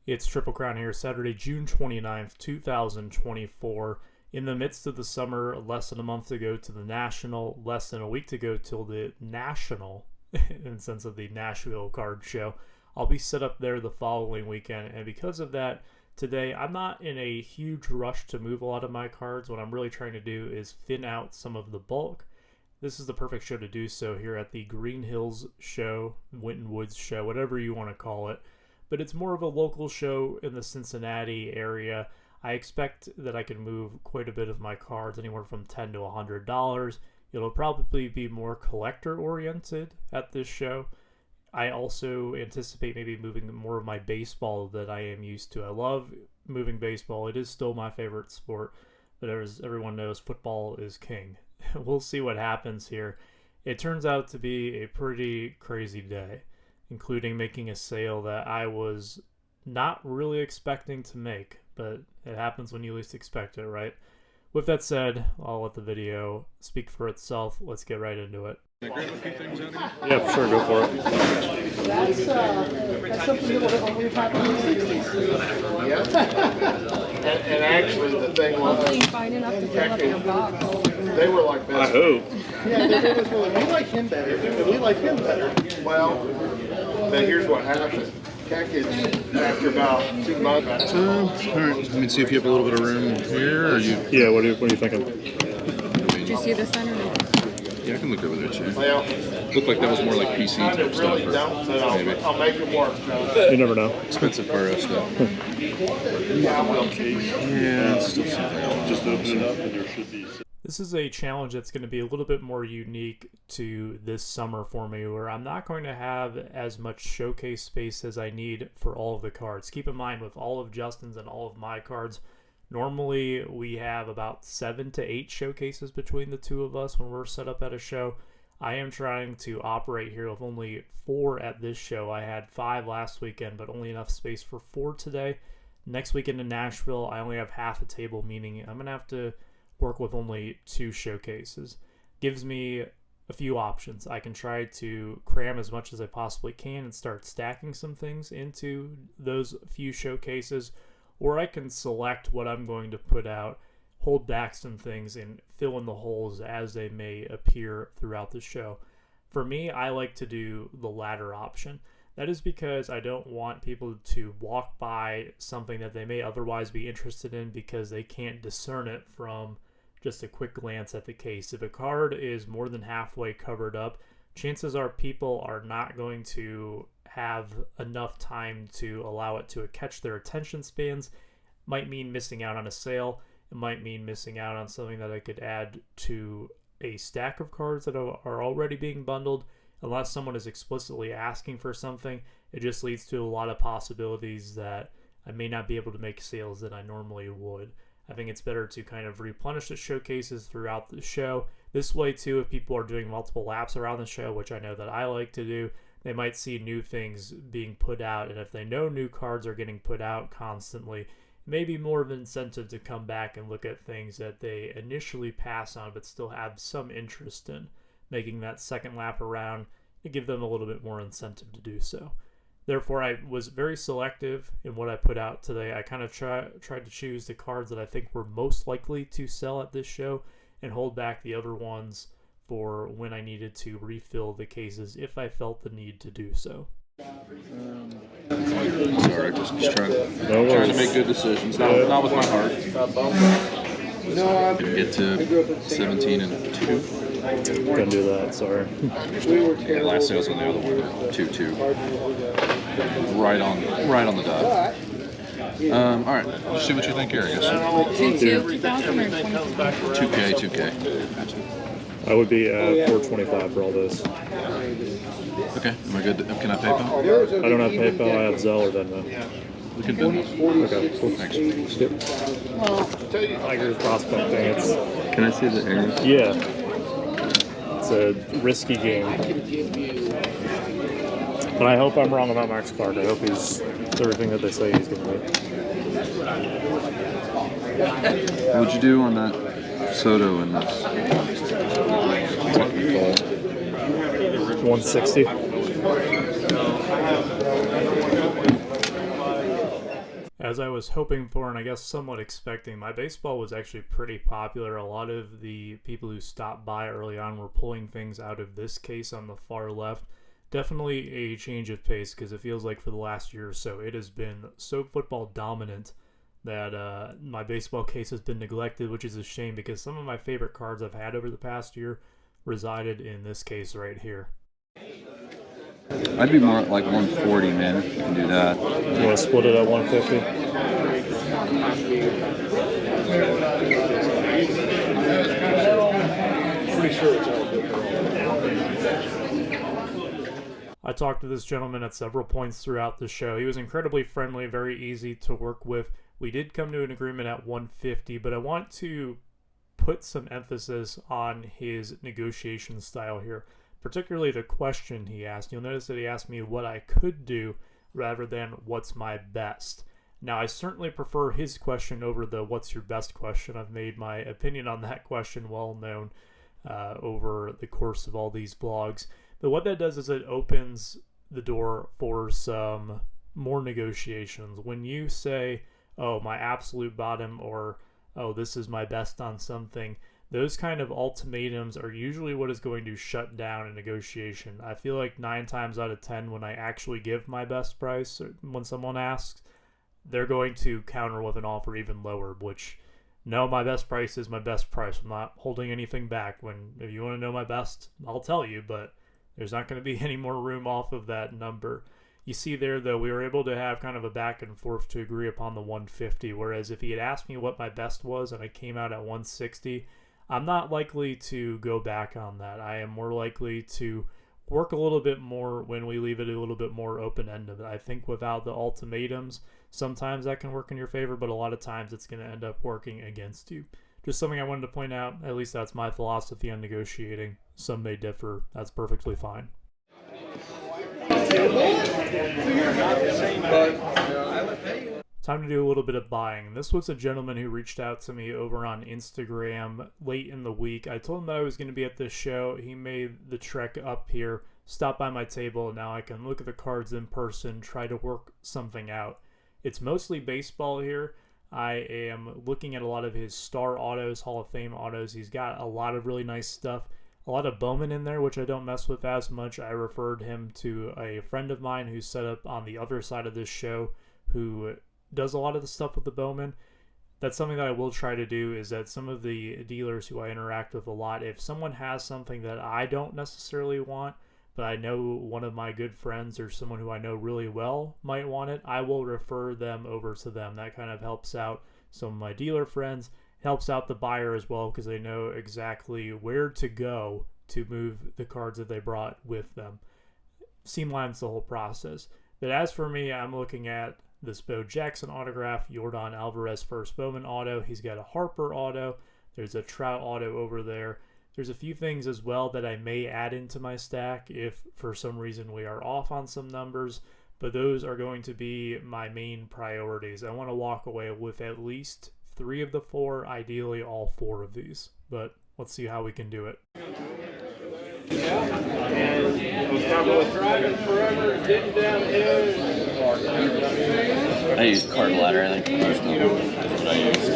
It's Triple Crown here, Saturday, June 29th, 2024. In the midst of the summer, less than a month to go to the National, less than a week to go till the National, in the sense of the Nashville card show. I'll be set up there the following weekend, and because of that, today I'm not in a huge rush to move a lot of my cards. What I'm really trying to do is thin out some of the bulk. This is the perfect show to do so here at the Greenhills show, Winton Woods show, whatever you want to call it. But it's more of a local show in the Cincinnati area. I expect that I can move quite a bit of my cards, anywhere from $10 to $100. It'll probably be more collector-oriented at this show. I also anticipate maybe moving more of my baseball that I am used to. I love moving baseball. It is still my favorite sport, but as everyone knows, football is king. We'll see what happens here. It turns out to be a pretty crazy day, including making a sale that I was not really expecting to make, but it happens when you least expect it, right? With that said, I'll let the video speak for itself. Let's get right into it. Can I grab a few things out of here? Yeah, for sure, go for it. That's something we've had in the 60s. Yeah. And actually, the thing was, hopefully you find enough to fill up your box. they were like best. I hope. Yeah, they was really, we like him better, and we like him better. Well, then here's what happened. Cackage, after about 2 months. All right. Let me see if you have a little bit of room here, or you. Yeah, what are you thinking? Did you see the center? Yeah, I can look over there too. Well, Looked like that was more like PC I type stuff. really don't, but Maybe I'll make it work. You never know. expensive Burrow stuff. Yeah, I will. Yeah, it's still something. Just open it up and there should be. This is a challenge that's going to be a little bit more unique to this summer for me, where I'm not going to have as much showcase space as I need for all of the cards. Keep in mind, with all of Justin's and all of my cards, normally we have about 7 to 8 showcases between the two of us when we're set up at a show. I am trying to operate here with only 4 at this show. I had 5 last weekend, but only enough space for 4 today. Next weekend in Nashville, I only have half a table, meaning I'm going to have to work with only 2 showcases. Gives me a few options. I can try to cram as much as I possibly can and start stacking some things into those few showcases, or I can select what I'm going to put out, hold back some things, and fill in the holes as they may appear throughout the show. For me, I like to do the latter option. That is because I don't want people to walk by something that they may otherwise be interested in because they can't discern it from just a quick glance at the case. If a card is more than halfway covered up, chances are people are not going to have enough time to allow it to catch their attention spans. Might mean missing out on a sale. It might mean missing out on something that I could add to a stack of cards that are already being bundled. Unless someone is explicitly asking for something, it just leads to a lot of possibilities that I may not be able to make sales that I normally would. I think it's better to kind of replenish the showcases throughout the show. This way too, if people are doing multiple laps around the show, which I know that I like to do, they might see new things being put out, and if they know new cards are getting put out constantly, it may be more of an incentive to come back and look at things that they initially pass on but still have some interest in. Making that second lap around to give them a little bit more incentive to do so. Therefore, I was very selective in what I put out today. I kind of tried to choose the cards that I think were most likely to sell at this show and hold back the other ones for when I needed to refill the cases if I felt the need to do so. Sorry, just trying to make good decisions. Not with my heart. Didn't get to 17 and 2. Couldn't do that, sorry. And last sales on the other one, 2-2. Right on the dot. All right, let's see what you think here, I guess. 2,000 or 2K. I would be at $425 for all those. Okay, am I good? Can I PayPal? I don't have PayPal, I have Zelle or Venmo. We can do it. Okay, cool. Thanks. Yep. Tiger's prospecting, it's... Can I see the arrows? Yeah. It's a risky game. But I hope I'm wrong about Max Clark. I hope he's everything that they say he's going to be. What'd you do on that Soto in this? 160. as I was hoping for, and I guess somewhat expecting, my baseball was actually pretty popular. A lot of the people who stopped by early on were pulling things out of this case on the far left. Definitely a change of pace, because it feels like for the last year or so it has been so football dominant that my baseball case has been neglected, which is a shame because some of my favorite cards I've had over the past year resided in this case right here. I'd be more like 140, man, if you can do that. You want to split it at 150? Pretty sure it's all good. I talked to this gentleman at several points throughout the show. He was incredibly friendly, very easy to work with. We did come to an agreement at 150, but I want to put some emphasis on his negotiation style here, particularly the question he asked. You'll notice that he asked me what I could do rather than what's my best. Now, I certainly prefer his question over the what's your best question. I've made my opinion on that question well known over the course of all these blogs. But what that does is it opens the door for some more negotiations. When you say, oh, my absolute bottom, or oh, this is my best on something, those kind of ultimatums are usually what is going to shut down a negotiation. I feel like 9 times out of 10 when I actually give my best price, or when someone asks, they're going to counter with an offer even lower, which, no, my best price is my best price. I'm not holding anything back. If you want to know my best, I'll tell you, but there's not going to be any more room off of that number. You see there, though, we were able to have kind of a back and forth to agree upon the 150, whereas if he had asked me what my best was and I came out at 160, I'm not likely to go back on that. I am more likely to work a little bit more when we leave it a little bit more open-ended. I think without the ultimatums, sometimes that can work in your favor, but a lot of times it's going to end up working against you. Just something I wanted to point out. At least that's my philosophy on negotiating. Some may differ. That's perfectly fine. Time to do a little bit of buying. This was a gentleman who reached out to me over on Instagram late in the week. I told him that I was going to be at this show. He made the trek up here, stopped by my table, and now I can look at the cards in person, try to work something out. It's mostly baseball here. I am looking at a lot of his star autos, Hall of Fame autos. He's got a lot of really nice stuff. A lot of Bowman in there, which I don't mess with as much. I referred him to a friend of mine who's set up on the other side of this show who does a lot of the stuff with the Bowman. That's something that I will try to do, is that some of the dealers who I interact with a lot, if someone has something that I don't necessarily want, but I know one of my good friends or someone who I know really well might want it, I will refer them over to them. That kind of helps out some of my dealer friends. Helps out the buyer as well, because they know exactly where to go to move the cards that they brought with them. Streamlines the whole process. But as for me, I'm looking at this Bo Jackson autograph, Yordan Alvarez first Bowman auto. He's got a Harper auto. There's a Trout auto over there. There's a few things as well that I may add into my stack if for some reason we are off on some numbers, but those are going to be my main priorities. I want to walk away with at least 3 of the 4, ideally all 4 of these, but let's see how we can do it. I use card ladder, I think. That's what I use.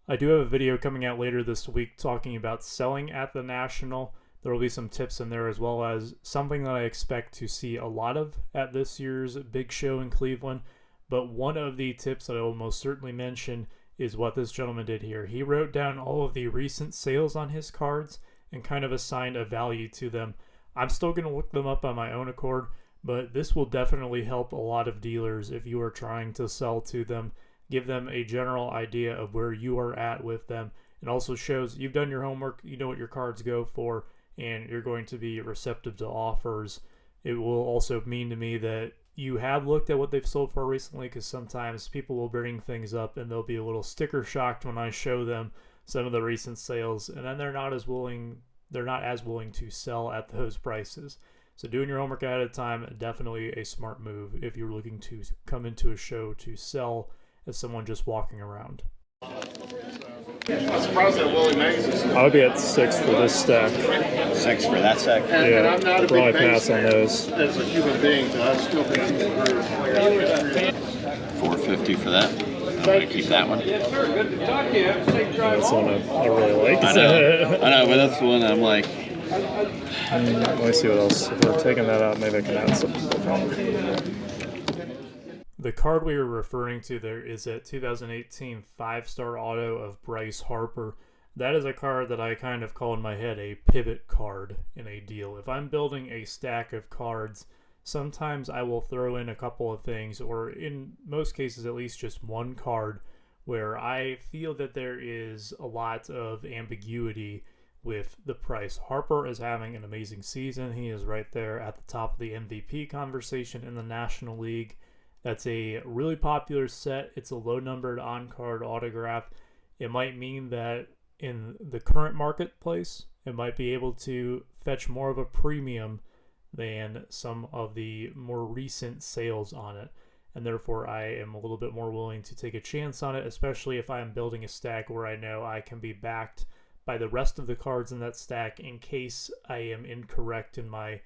I do have a video coming out later this week talking about selling at the National. There will be some tips in there, as well as something that I expect to see a lot of at this year's big show in Cleveland. But one of the tips that I will most certainly mention is what this gentleman did here. He wrote down all of the recent sales on his cards and kind of assigned a value to them. I'm still going to look them up on my own accord, but this will definitely help a lot of dealers if you are trying to sell to them. Give them a general idea of where you are at with them. It also shows you've done your homework, you know what your cards go for, and you're going to be receptive to offers. It will also mean to me that you have looked at what they've sold for recently, because sometimes people will bring things up and they'll be a little sticker shocked when I show them some of the recent sales, and then they're not as willing to sell at those prices. So doing your homework ahead of time, definitely a smart move if you're looking to come into a show to sell as someone just walking around. I'm surprised that Willie Mays is. I would be at 6 for this stack. 6 for that stack. And I'm not a probably big pass on those. as a human being, but I still think he's a groove. $4.50 for that. I'm going to keep that one. That's one I really like. I know, but that's the one I'm like. Let me see what else. If we're taking that out, maybe I can add something. The card we were referring to there is a 2018 5-star auto of Bryce Harper. That is a card that I kind of call in my head a pivot card in a deal. If I'm building a stack of cards, sometimes I will throw in a couple of things, or in most cases at least just one card, where I feel that there is a lot of ambiguity with the price. Harper is having an amazing season. He is right there at the top of the MVP conversation in the National League. That's a really popular set. It's a low-numbered on-card autograph. It might mean that in the current marketplace, it might be able to fetch more of a premium than some of the more recent sales on it. And therefore, I am a little bit more willing to take a chance on it, especially if I am building a stack where I know I can be backed by the rest of the cards in that stack in case I am incorrect in my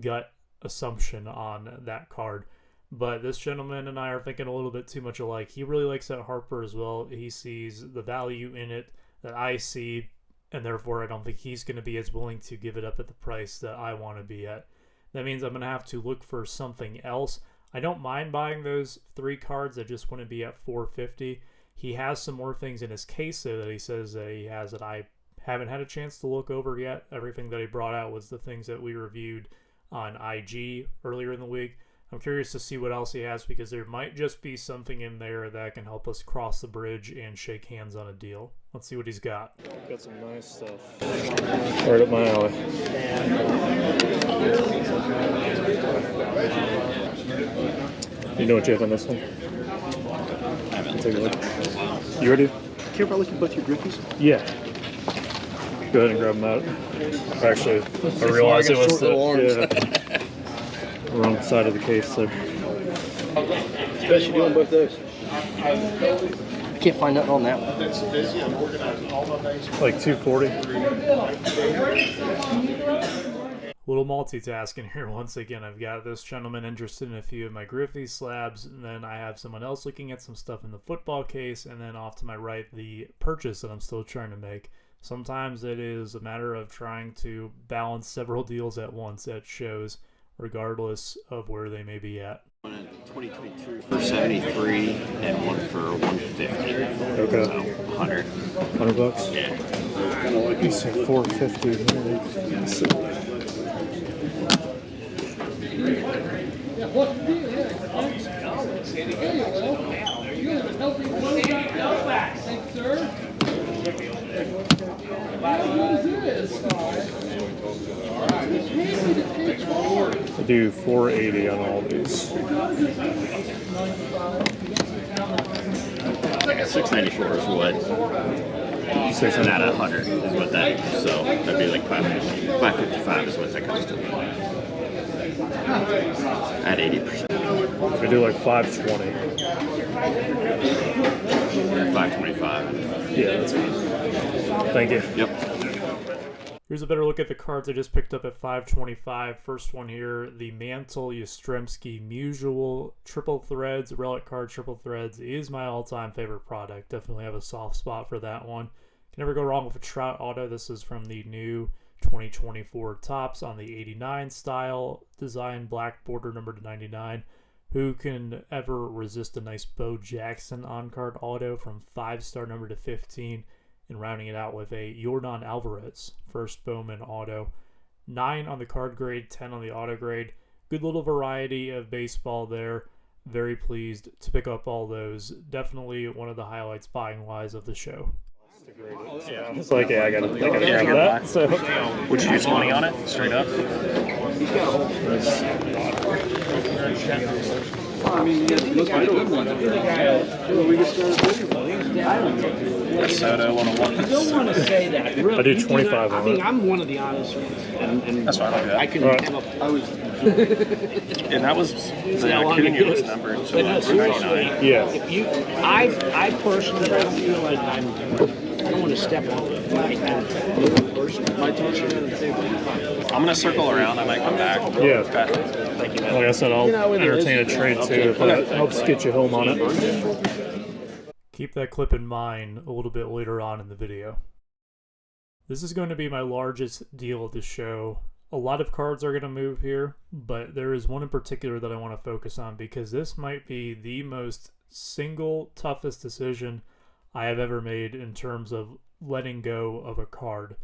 gut assumption on that card. But this gentleman and I are thinking a little bit too much alike. He really likes that Harper as well. He sees the value in it that I see, and therefore I don't think he's going to be as willing to give it up at the price that I want to be at. That means I'm going to have to look for something else. I don't mind buying those 3 cards. I just want to be at $4.50. He has some more things in his case, though, that he says that he has that I haven't had a chance to look over yet. Everything that he brought out was the things that we reviewed on IG earlier in the week. I'm curious to see what else he has, because there might just be something in there that can help us cross the bridge and shake hands on a deal. Let's see what he's got. Got some nice stuff. Right up my alley. You know what you have on this one? I haven't Take a look. for a while. You ready? Care if I look at both your grippies? Yeah. Go ahead and grab them out. Actually, I realized it was the wrong side of the case there. Especially doing both those. I can't find nothing on that one. That's busy. I'm organizing all my things. Like 240. Little multitasking here once again. I've got this gentleman interested in a few of my Griffey slabs, and then I have someone else looking at some stuff in the football case, and then off to my right, the purchase that I'm still trying to make. Sometimes it is a matter of trying to balance several deals at once at shows, regardless of where they may be at. One in 2022 for 73 and one for 150. Okay. So 100. $100? Yeah. You say 450. I do 480 on all these. 694 is what. 600. Not 100 is what that is. So that'd be like 550. 555 is what that comes to. At 80%. I do like 520. 525. Yeah, that's fine. Thank you. Yep. Here's a better look at the cards I just picked up at $5.25. First one here, the Mantle Yastrzemski Musial Triple Threads. Relic card Triple Threads is my all-time favorite product. Definitely have a soft spot for that one. Can never go wrong with a Trout auto. This is from the new 2024 Topps on the 89 style design, black border number to 99. Who can ever resist a nice Bo Jackson on-card auto from 5-star number to 15? And rounding it out with a Yordan Alvarez first Bowman auto. 9 on the card grade, 10 on the auto grade. Good little variety of baseball there. Very pleased to pick up all those. Definitely one of the highlights buying wise of the show. Yeah, it's like, yeah, I gotta grab that. So, Would you use money on it straight up? Soto 101. I don't want to say that. Really, I do 25 I on mean, it. I'm one of the honest ones. And That's fine, I'll do that. I can All right. have a, I was, And that was the Cunha number to 299. yeah. if you, I personally don't feel like I don't want to step on it. I'm gonna circle around. I might come back. Yeah. Okay. Thank you, man. Like I said, I'll entertain a trade too if that helps get you home on it. Keep that clip in mind a little bit later on in the video. This is going to be my largest deal of the show. A lot of cards are going to move here, but there is one in particular that I want to focus on because this might be the most single toughest decision I have ever made in terms of letting go of a card.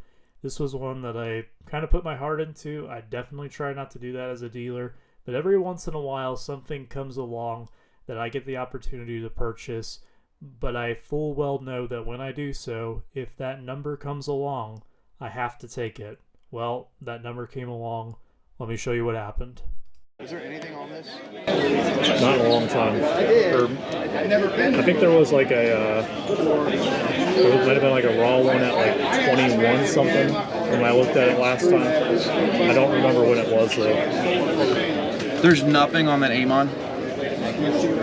This was one that I kind of put my heart into. I definitely try not to do that as a dealer, but every once in a while something comes along that I get the opportunity to purchase, but I full well know that when I do so, if that number comes along, I have to take it. Well, that number came along. Let me show you what happened. Is there anything on this? Not in a long time. I think there was like a, there might have been like a raw one at like 21 something when I looked at it last time. I don't remember when it was though. There's nothing on that Amon.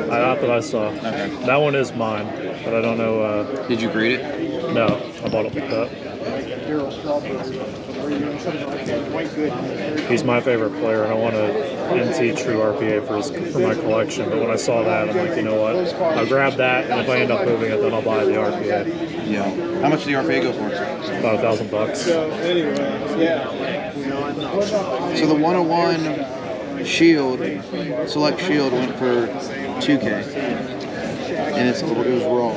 Not that I saw. Okay. That one is mine, but I don't know. Did you grade it? No, I bought it like that. He's my favorite player, and I want a NT True RPA for my collection. But when I saw that, I'm like, you know what? I'll grab that, and if I end up moving it, then I'll buy the RPA. Yeah. How much did the RPA go for? About $1,000. So the 101 Shield, Select Shield went for $2K, and it was raw.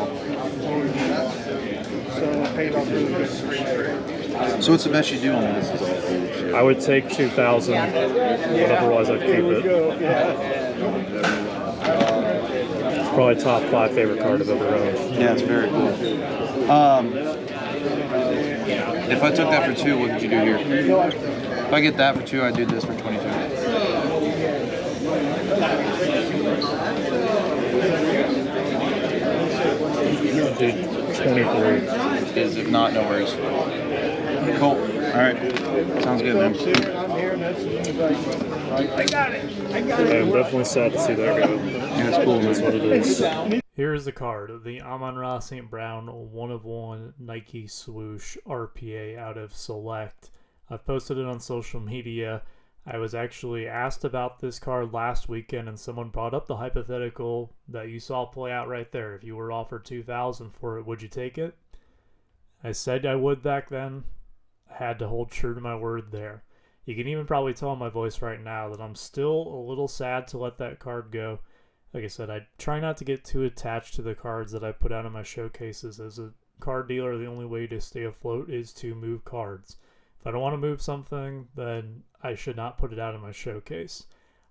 So what's the best you do on this? I would take 2,000, but otherwise I'd keep it. It's probably top 5 favorite card I've ever owned. Yeah, it's very cool. If I took that for 2, what would you do here? If I get that for 2, I'd do this for 22. Dude, 23. Is if not, no worries. Cool. All right. Sounds good, man. I'm definitely sad to see that go. Yeah, it's cool. That's what it is. Here's the card, the Amon-Ra St. Brown 1/1 Nike Swoosh RPA out of Select. I've posted it on social media. I was actually asked about this card last weekend, and someone brought up the hypothetical that you saw play out right there. If you were offered $2,000 for it, would you take it? I said I would back then. I had to hold true to my word there. You can even probably tell in my voice right now that I'm still a little sad to let that card go. Like I said, I try not to get too attached to the cards that I put out in my showcases. As a card dealer, the only way to stay afloat is to move cards. If I don't want to move something, then I should not put it out in my showcase.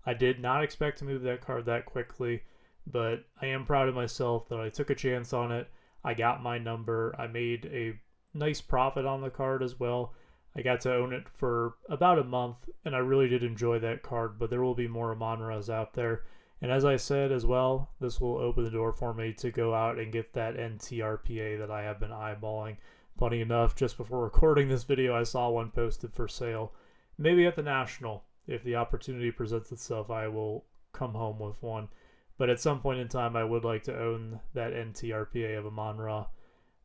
I did not expect to move that card that quickly, but I am proud of myself that I took a chance on it. I got my number. I made a nice profit on the card as well. I got to own it for about a month, and I really did enjoy that card, but there will be more Amon-Ras out there. And as I said as well, this will open the door for me to go out and get that NTRPA that I have been eyeballing. Funny enough, just before recording this video, I saw one posted for sale. Maybe at the National. If the opportunity presents itself, I will come home with one. But at some point in time, I would like to own that NTRPA of Amon-Ra.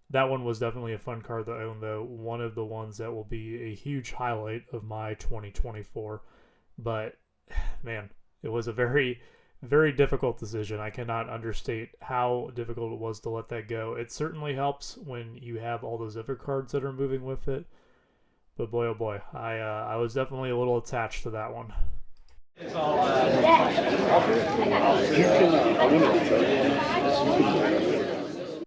That one was definitely a fun card to own, though. One of the ones that will be a huge highlight of my 2024. But, man, it was a very, very difficult decision. I cannot understate how difficult it was to let that go. It certainly helps when you have all those other cards that are moving with it. But boy, oh boy, I was definitely a little attached to that one.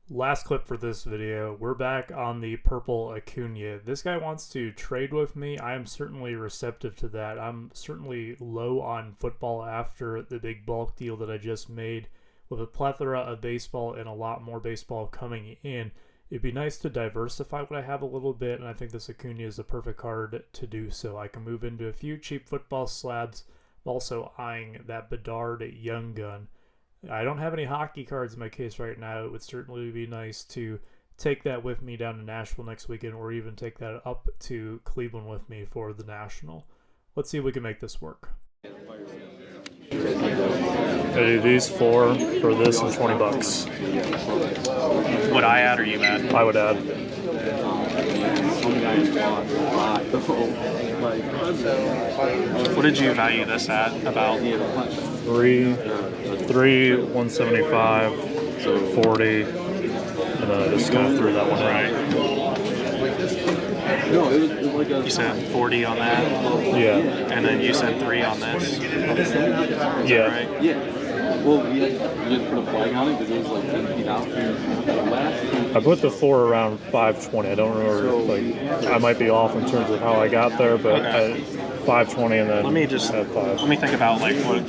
Last clip for this video, we're back on the purple Acuna. This guy wants to trade with me. I am certainly receptive to that. I'm certainly low on football after the big bulk deal that I just made. With a plethora of baseball and a lot more baseball coming in, it'd be nice to diversify what I have a little bit, and I think this Acuna is the perfect card to do so. I can move into a few cheap football slabs. I'm also eyeing that Bedard Young Gun. I don't have any hockey cards in my case right now. It would certainly be nice to take that with me down to Nashville next weekend, or even take that up to Cleveland with me for the National. Let's see if we can make this work. I do these four for this and $20. Would I add or you add? I would add. Some guys bought a lot though. Like, What did you value this at? About three, 175, so 40, and then I just kind of threw that one right. no, it was like a. You said 40 on that, Yeah. and then you said 3 on this. Yeah. Right? Yeah. Well, we had to put a flag on it because it was like 10 feet out. I put the 4 around 520. I don't remember. Like, I might be off in terms of how I got there, but Okay. 520 and then Let me just had 5. let me think about like what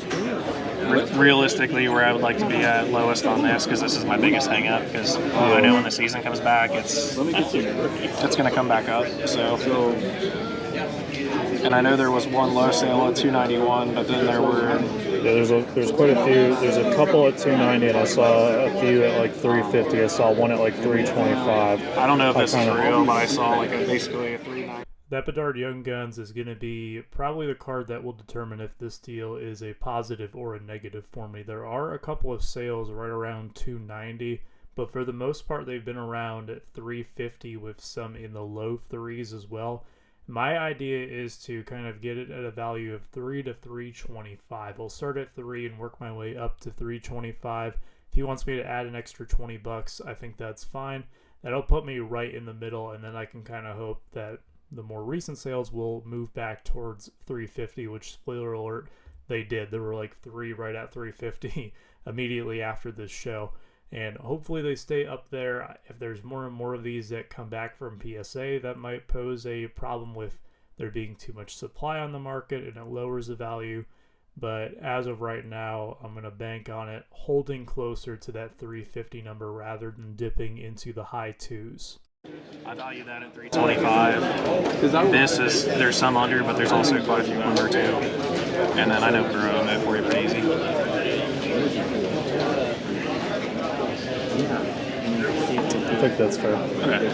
realistically where I would like to be at lowest on this, because this is my biggest hang up, because I know when the season comes back it's going to come back up. So and I know there was one low sale at 291, but then there were There's quite a few. There's a couple at 290, and I saw a few at like 350. I saw one at like 325. I don't know if this is kinda- real, but I saw like basically a 390. That Bedard Young Guns is going to be probably the card that will determine if this deal is a positive or a negative for me. There are a couple of sales right around 290, but for the most part they've been around at 350 with some in the low threes as well. My idea is to kind of get it at a value of 3 to 325. I'll start at 3 and work my way up to 325. If he wants me to add an extra 20 bucks, I think that's fine. That'll put me right in the middle, and then I can kind of hope that the more recent sales will move back towards 350, which, spoiler alert, they did. There were like 3 right at 350 immediately after this show. And hopefully they stay up there. If there's more and more of these that come back from PSA, that might pose a problem with there being too much supply on the market, and it lowers the value. But as of right now, I'm going to bank on it holding closer to that 350 number rather than dipping into the high 2s. I value that at 325. There's some under, but there's also quite a few under too. And then I know Burrow at 40 pretty easy. I think that's fair. Okay.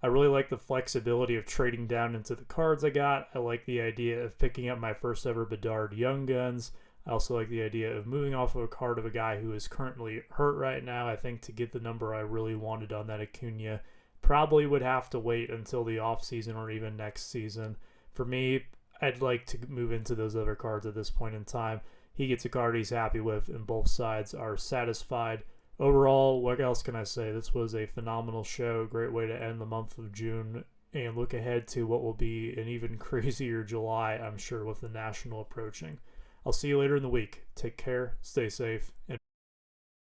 I really like the flexibility of trading down into the cards I got. I like the idea of picking up my first ever Bedard Young Guns. I also like the idea of moving off of a card of a guy who is currently hurt right now. I think to get the number I really wanted on that Acuna, probably would have to wait until the off season or even next season. For me, I'd like to move into those other cards at this point in time. He gets a card he's happy with, and both sides are satisfied. Overall, what else can I say? This was a phenomenal show. Great way to end the month of June and look ahead to what will be an even crazier July, I'm sure, with the National approaching. I'll see you later in the week. Take care, stay safe, and